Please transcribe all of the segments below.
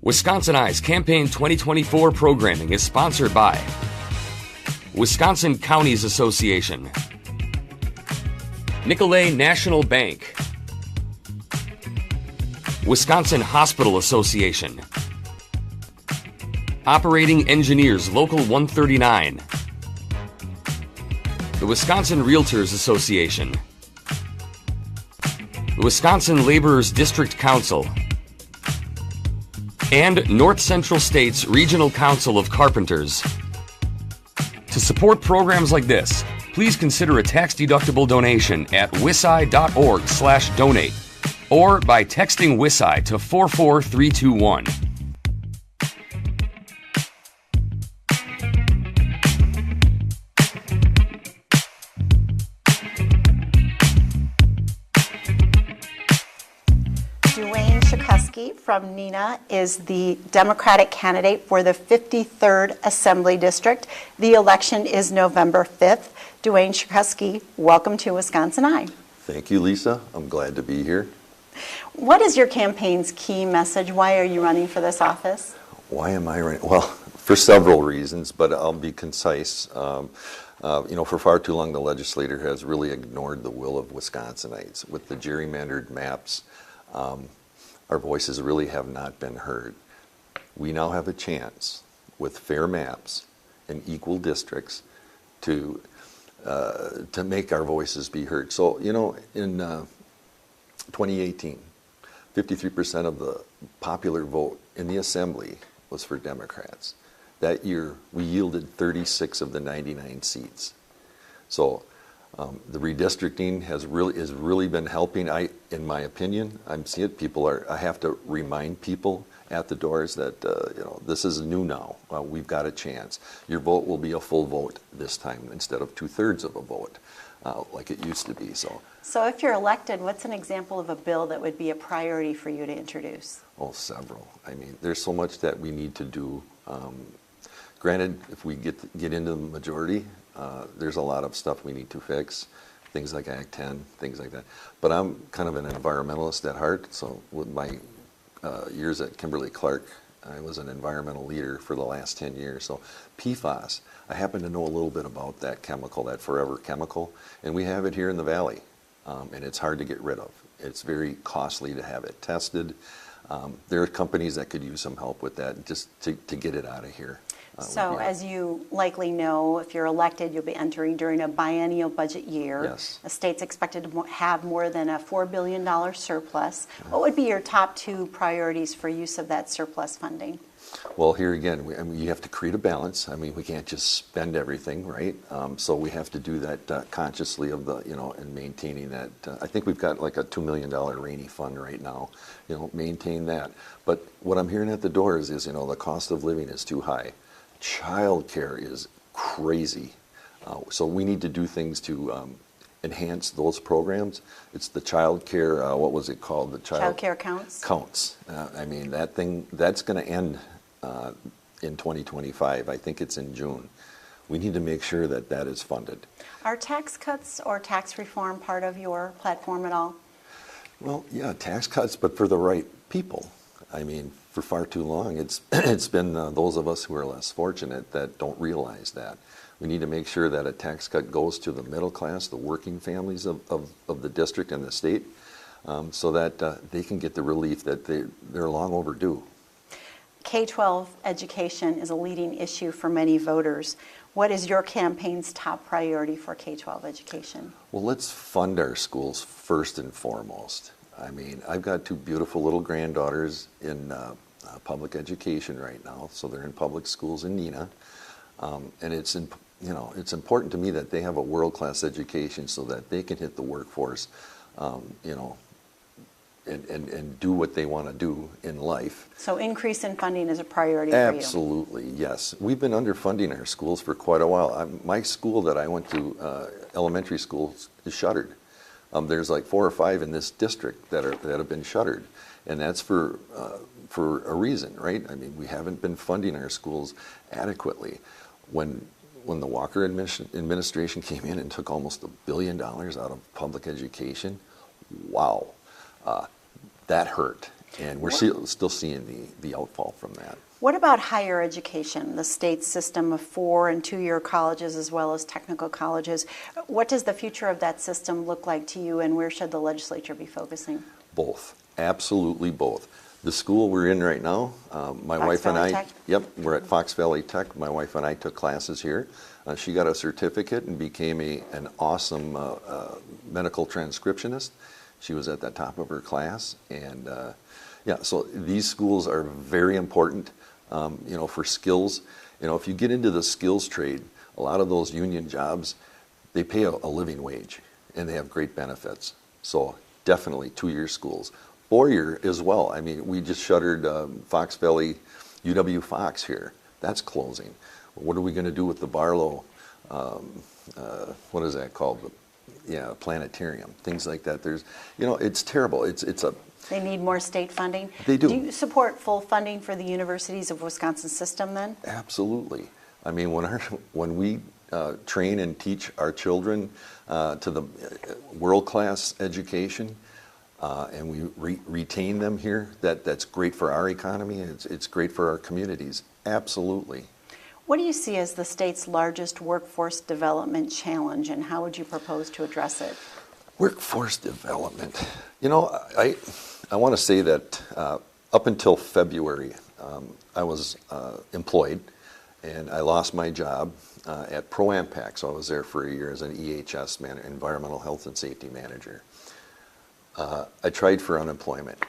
WisconsinEye's Campaign 2024 programming is sponsored by Wisconsin Counties Association, Nicolet National Bank, Wisconsin Hospital Association, Operating Engineers Local 139, the Wisconsin Realtors Association, the Wisconsin Laborers District Council, and North Central State's Regional Council of Carpenters. To support programs like this, please consider a tax-deductible donation at wiseye.org/donate or by texting WisCI to 44321. Duane Shukoski from Neenah is the Democratic candidate for the 53rd Assembly District. The election is November 5th. Duane Shukoski, welcome to WisconsinEye. Thank you, Lisa. I'm glad to be here. What is your campaign's key message? Why are you running for this office? Why am I running? Well, for several reasons, but I'll be concise. For far too long, the legislature has really ignored the will of Wisconsinites. With the gerrymandered maps, our voices really have not been heard. We now have a chance, with fair maps and equal districts, to make our voices be heard. So, in 2018, 53% of the popular vote in the Assembly was for Democrats. That year, we yielded 36 of the 99 seats. So, the redistricting has really been helping. In my opinion, I'm seeing it. I have to remind people at the doors that this is new now. We've got a chance. Your vote will be a full vote this time instead of 2/3 of a vote, like it used to be. So if you're elected, what's an example of a bill that would be a priority for you to introduce? Oh, several. I mean, there's so much that we need to do. Granted, if we get into the majority, there's a lot of stuff we need to fix, things like Act 10, things like that. But I'm kind of an environmentalist at heart, so with my years at Kimberly-Clark, I was an environmental leader for the last 10 years. So PFAS, I happen to know a little bit about that chemical, that forever chemical, and we have it here in the Valley, and it's hard to get rid of. It's very costly to have it tested. There are companies that could use some help with that just to get it out of here. So as you likely know, if you're elected, you'll be entering during a biennial budget year. Yes. The state's expected to have more than a $4 billion surplus. What would be your top two priorities for use of that surplus funding? Well, here again, you have to create a balance. I mean, we can't just spend everything, right? So we have to do that consciously and maintaining that. I think we've got like a $2 million rainy fund right now, maintain that. But what I'm hearing at the door is the cost of living is too high. Child care is crazy. So we need to do things to enhance those programs. It's the child care, what was it called? The child care counts? Counts. That's going to end in 2025. I think it's in June. We need to make sure that is funded. Are tax cuts or tax reform part of your platform at all? Well, yeah, tax cuts, but for the right people. I mean, for far too long, it's been those of us who are less fortunate that don't realize that. We need to make sure that a tax cut goes to the middle class, the working families of the district and the state, so that they can get the relief that they're long overdue. K-12 education is a leading issue for many voters. What is your campaign's top priority for K-12 education? Well, let's fund our schools first and foremost. I mean, I've got two beautiful little granddaughters in public education right now, so they're in public schools in Neenah, and it's important to me that they have a world-class education so that they can hit the workforce, and do what they want to do in life. So increase in funding is a priority for you? Absolutely, yes. We've been underfunding our schools for quite a while. My school that I went to, elementary school, is shuttered. There's like 4 or 5 in this district that have been shuttered, and that's for a reason, right? I mean, we haven't been funding our schools adequately. When the Walker administration came in and took almost $1 billion out of public education, wow, that hurt. And we're still seeing the outfall from that. What about higher education, the state's system of 4- and 2-year colleges as well as technical colleges? What does the future of that system look like to you, and where should the legislature be focusing? Both, absolutely both. The school we're in right now, my wife and I, Tech? yep, we're at Fox Valley Tech. My wife and I took classes here. She got a certificate and became an awesome medical transcriptionist. She was at the top of her class, and yeah, so these schools are very important, for skills. If you get into the skills trade, a lot of those union jobs, they pay a living wage, and they have great benefits. So definitely 2-year schools. 4-year as well. I mean, we just shuttered Fox Valley, UW Fox here. That's closing. What are we going to do with the Barlow, what is that called? Yeah, planetarium, things like that. There's, it's terrible. They need more state funding? They do. Do you support full funding for the universities of Wisconsin system then? Absolutely. I mean, when we train and teach our children to the world-class education, and we retain them here, that's great for our economy. It's great for our communities. Absolutely. What do you see as the state's largest workforce development challenge, and how would you propose to address it? Workforce development. I want to say that up until February, I was employed, and I lost my job at ProAmpac. So I was there for a year as an EHS environmental health and safety manager. I tried for unemployment.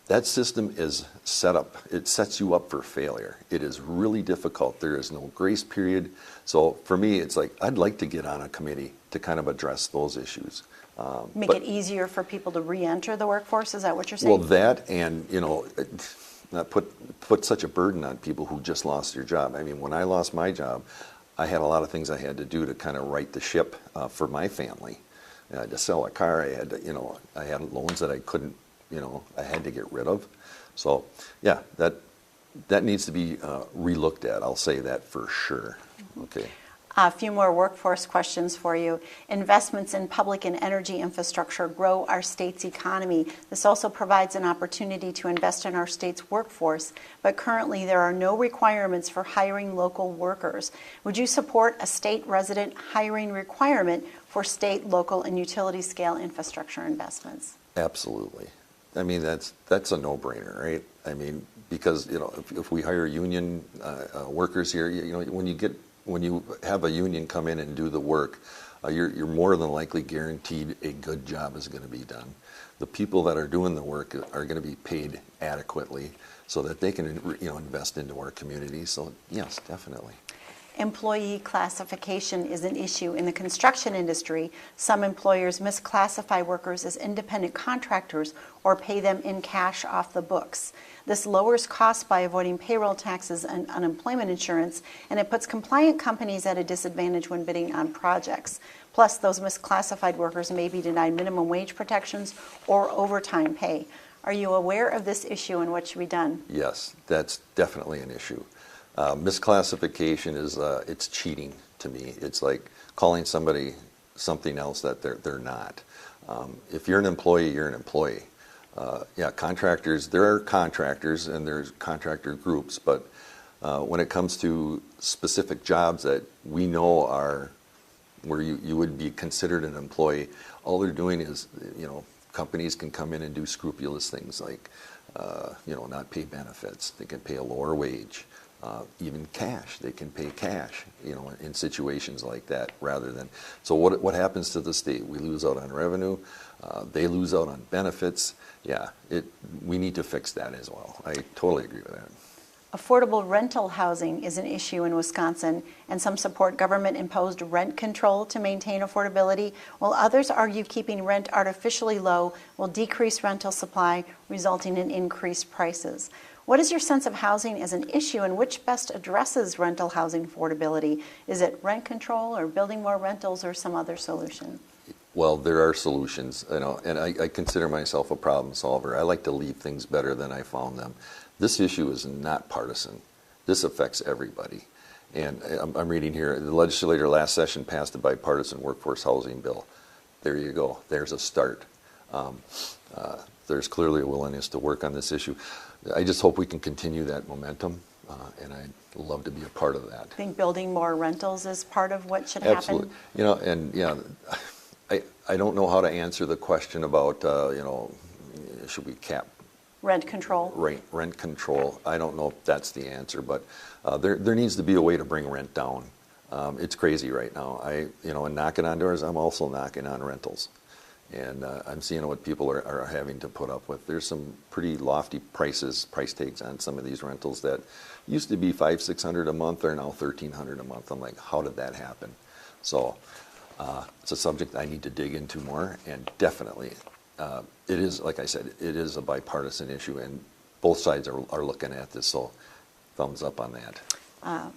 That system is set up, it sets you up for failure. It is really difficult. There is no grace period. So for me, it's like, I'd like to get on a committee to kind of address those issues. Make it easier for people to re-enter the workforce, is that what you're saying? Well, that and, not put such a burden on people who just lost their job. I mean, when I lost my job, I had a lot of things I had to do to kind of right the ship for my family. I had to sell a car. I had to, I had loans that I couldn't, I had to get rid of. So, yeah, that needs to be relooked at. I'll say that for sure. Okay. A few more workforce questions for you. Investments in public and energy infrastructure grow our state's economy. This also provides an opportunity to invest in our state's workforce, but currently there are no requirements for hiring local workers. Would you support a state resident hiring requirement for state, local, and utility scale infrastructure investments? Absolutely. I mean, that's a no-brainer, right? I mean, because, if we hire union workers here, when you have a union come in and do the work, you're more than likely guaranteed a good job is going to be done. The people that are doing the work are going to be paid adequately so that they can invest into our community. So yes, definitely. Employee classification is an issue in the construction industry. Some employers misclassify workers as independent contractors or pay them in cash off the books. This lowers costs by avoiding payroll taxes and unemployment insurance, and it puts compliant companies at a disadvantage when bidding on projects. Plus, those misclassified workers may be denied minimum wage protections or overtime pay. Are you aware of this issue and what should be done? Yes, that's definitely an issue. Misclassification is it's cheating to me. It's like calling somebody something else that they're not. If you're an employee, you're an employee. Contractors, there are contractors and there's contractor groups, but when it comes to specific jobs that we know are where you would be considered an employee, all they're doing is, companies can come in and do scrupulous things like, not pay benefits. They can pay a lower wage. Even cash, they can pay cash, in situations like that rather than. So what happens to the state? We lose out on revenue. They lose out on benefits. Yeah, we need to fix that as well. I totally agree with that. Affordable rental housing is an issue in Wisconsin, and some support government-imposed rent control to maintain affordability, while others argue keeping rent artificially low will decrease rental supply, resulting in increased prices. What is your sense of housing as an issue, and which best addresses rental housing affordability? Is it rent control or building more rentals or some other solution? Well, there are solutions, and I consider myself a problem solver. I like to leave things better than I found them. This issue is not partisan. This affects everybody. And I'm reading here, the legislature last session passed a bipartisan workforce housing bill. There you go. There's a start. there's clearly a willingness to work on this issue. I just hope we can continue that momentum, and I'd love to be a part of that. I think building more rentals is part of what should Absolutely. happen. You know, and yeah, I don't know how to answer the question about, should we cap Rent control. rent control? I don't know if that's the answer, but there needs to be a way to bring rent down. It's crazy right now. And knocking on doors, I'm also knocking on rentals. And I'm seeing what people are having to put up with. There's some pretty lofty price tags on some of these rentals that used to be $500-600 a month, are now $1,300 a month. I'm like, how did that happen? So it's a subject I need to dig into more, and definitely it is, like I said, it is a bipartisan issue, and both sides are looking at this, so thumbs up on that.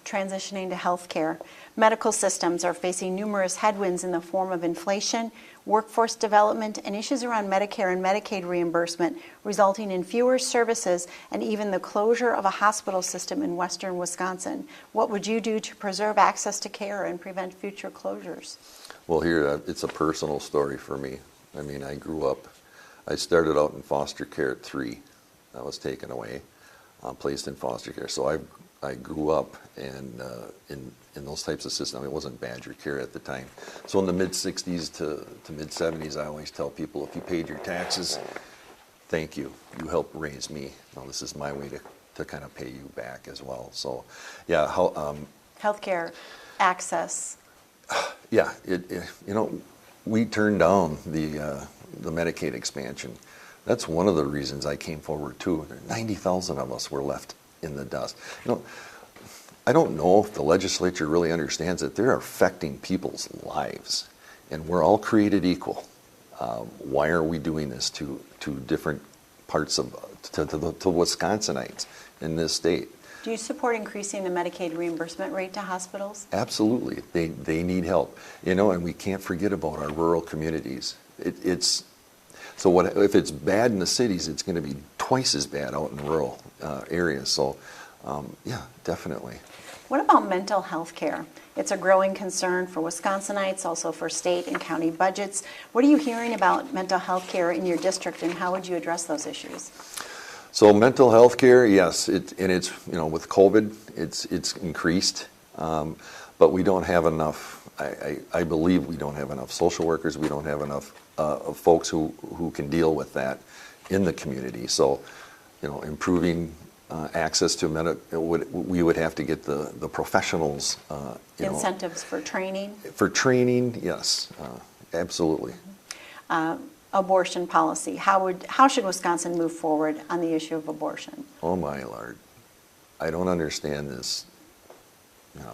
Transitioning to healthcare. Medical systems are facing numerous headwinds in the form of inflation, workforce development, and issues around Medicare and Medicaid reimbursement, resulting in fewer services and even the closure of a hospital system in western Wisconsin. What would you do to preserve access to care and prevent future closures? Well, here, it's a personal story for me. I mean, I started out in foster care at 3. I was taken away, placed in foster care. So I grew up in those types of systems. It wasn't Badger Care at the time. So in the mid-60s to mid-70s, I always tell people, if you paid your taxes, thank you. You helped raise me. Now this is my way to kind of pay you back as well. So, yeah. Healthcare access. Yeah. We turned down the Medicaid expansion. That's one of the reasons I came forward too. 90,000 of us were left in the dust. I don't know if the legislature really understands that they're affecting people's lives, and we're all created equal. Why are we doing this to different parts to Wisconsinites in this state? Do you support increasing the Medicaid reimbursement rate to hospitals? Absolutely. They need help. And we can't forget about our rural communities. So if it's bad in the cities, it's going to be twice as bad out in rural areas. So, yeah, definitely. What about mental health care? It's a growing concern for Wisconsinites, also for state and county budgets. What are you hearing about mental health care in your district, and how would you address those issues? So mental health care, yes, it's with COVID, it's increased, but we don't have enough. I believe we don't have enough social workers. We don't have enough folks who can deal with that in the community. So, improving access to we would have to get the professionals. Incentives for training? For training, yes, absolutely. Abortion policy. How should Wisconsin move forward on the issue of abortion? Oh my Lord, I don't understand this.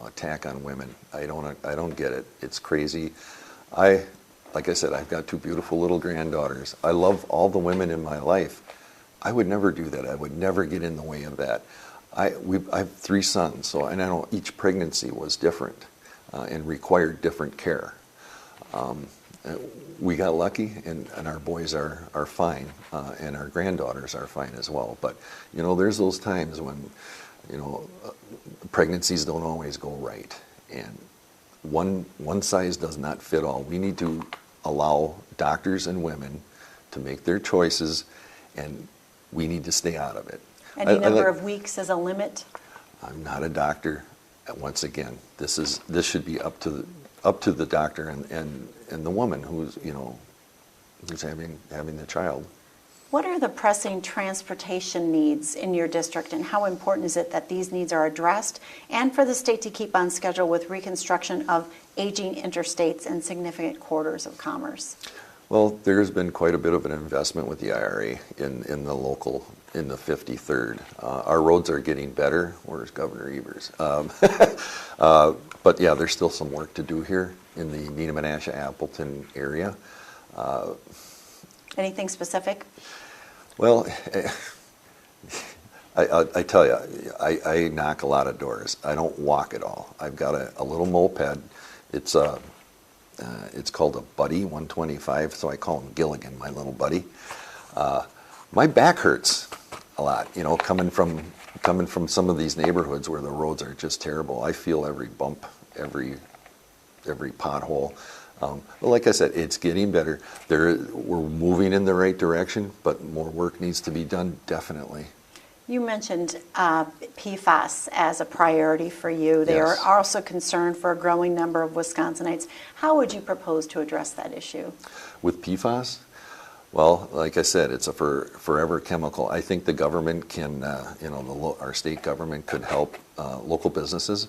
Attack on women. I don't get it. It's crazy. Like I said, I've got 2 beautiful little granddaughters. I love all the women in my life. I would never do that. I would never get in the way of that. I have 3 sons, and I know each pregnancy was different and required different care. We got lucky, and our boys are fine, and our granddaughters are fine as well. But there's those times when pregnancies don't always go right, and one size does not fit all. We need to allow doctors and women to make their choices, and we need to stay out of it. Any number of weeks as a limit? I'm not a doctor. Once again, this should be up to the doctor and the woman who's having the child. What are the pressing transportation needs in your district, and how important is it that these needs are addressed, and for the state to keep on schedule with reconstruction of aging interstates and significant corridors of commerce? Well, there's been quite a bit of an investment with the IRA in the 53rd. Our roads are getting better. Where's Governor Evers? But yeah, there's still some work to do here in the Neenah, Menasha, Appleton area. Anything specific? Well, I tell you, I knock a lot of doors. I don't walk at all. I've got a little moped. It's called a Buddy 125, so I call him Gilligan, my little buddy. My back hurts a lot, coming from some of these neighborhoods where the roads are just terrible. I feel every bump, every pothole. But like I said, it's getting better. We're moving in the right direction, but more work needs to be done, definitely. You mentioned PFAS as a priority for you. They Yes. are also concerned for a growing number of Wisconsinites. How would you propose to address that issue? With PFAS, well, like I said, it's a forever chemical. I think the government can, our state government could help local businesses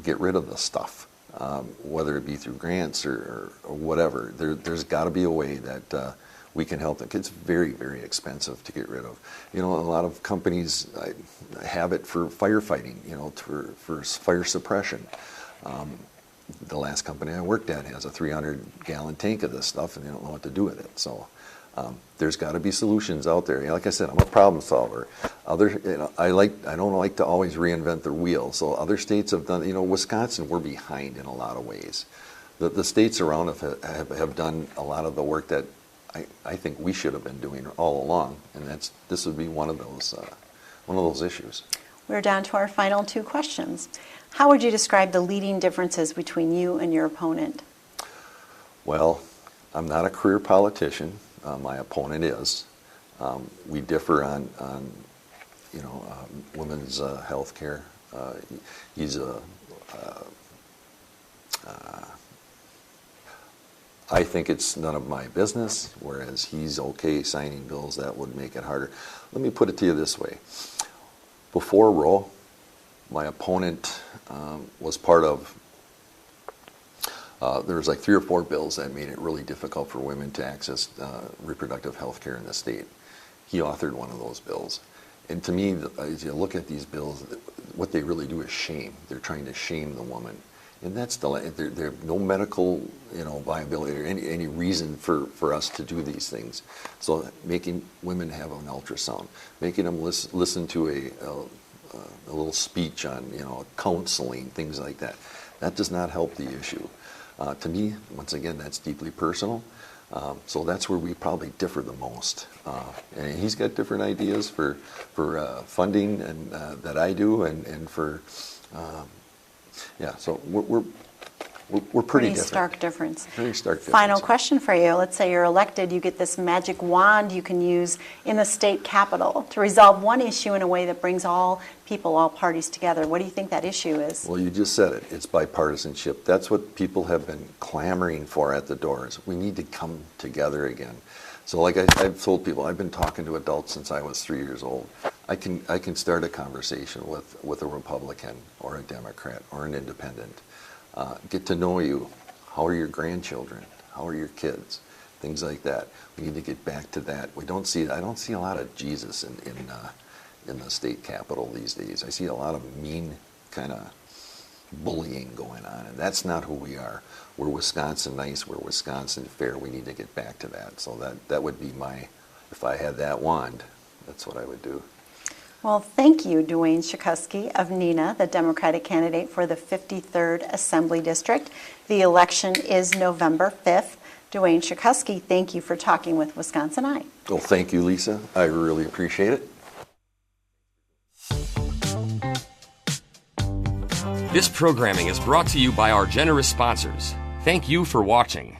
get rid of the stuff, whether it be through grants or whatever. There's got to be a way that we can help them. It's very, very expensive to get rid of. A lot of companies have it for firefighting, for fire suppression. The last company I worked at has a 300-gallon tank of this stuff, and they don't know what to do with it. So there's got to be solutions out there. Like I said, I'm a problem solver. I don't like to always reinvent the wheel. So other states have done. Wisconsin, we're behind in a lot of ways. The states around us have done a lot of the work that I think we should have been doing all along, and this would be one of those issues. We're down to our final two questions. How would you describe the leading differences between you and your opponent? Well, I'm not a career politician. My opponent is. We differ on women's health care. He's I think it's none of my business, whereas he's okay signing bills that would make it harder. Let me put it to you this way. Before Roe, my opponent was part of, there was like 3 or 4 bills that made it really difficult for women to access reproductive health care in the state. He authored one of those bills. And to me, as you look at these bills, what they really do is shame. They're trying to shame the woman. And that's there no medical, viability or any reason for us to do these things. So making women have an ultrasound, making them listen to a little speech on, counseling, things like that. That does not help the issue. To me, once again, that's deeply personal. So that's where we probably differ the most. And he's got different ideas for funding and that I do, and for. So we're pretty different. Stark difference. Very stark difference. Final question for you. Let's say you're elected, you get this magic wand you can use in the state capitol to resolve one issue in a way that brings all people, all parties together. What do you think that issue is? Well, you just said it. It's bipartisanship. That's what people have been clamoring for at the doors. We need to come together again. So like I've told people, I've been talking to adults since I was 3 years old. I can start a conversation with a Republican or a Democrat or an independent. Get to know you. How are your grandchildren? How are your kids? Things like that. We need to get back to that. I don't see a lot of Jesus in the state capitol these days. I see a lot of mean kind of bullying going on, and that's not who we are. We're Wisconsin nice. We're Wisconsin fair. We need to get back to that. So that would be if I had that wand, that's what I would do. Well, thank you, Duane Shukoski of Neenah, the Democratic candidate for the 53rd Assembly District. The election is November 5th. Duane Shukoski, thank you for talking with WisconsinEye. Well, thank you, Lisa. I really appreciate it. This programming is brought to you by our generous sponsors. Thank you for watching.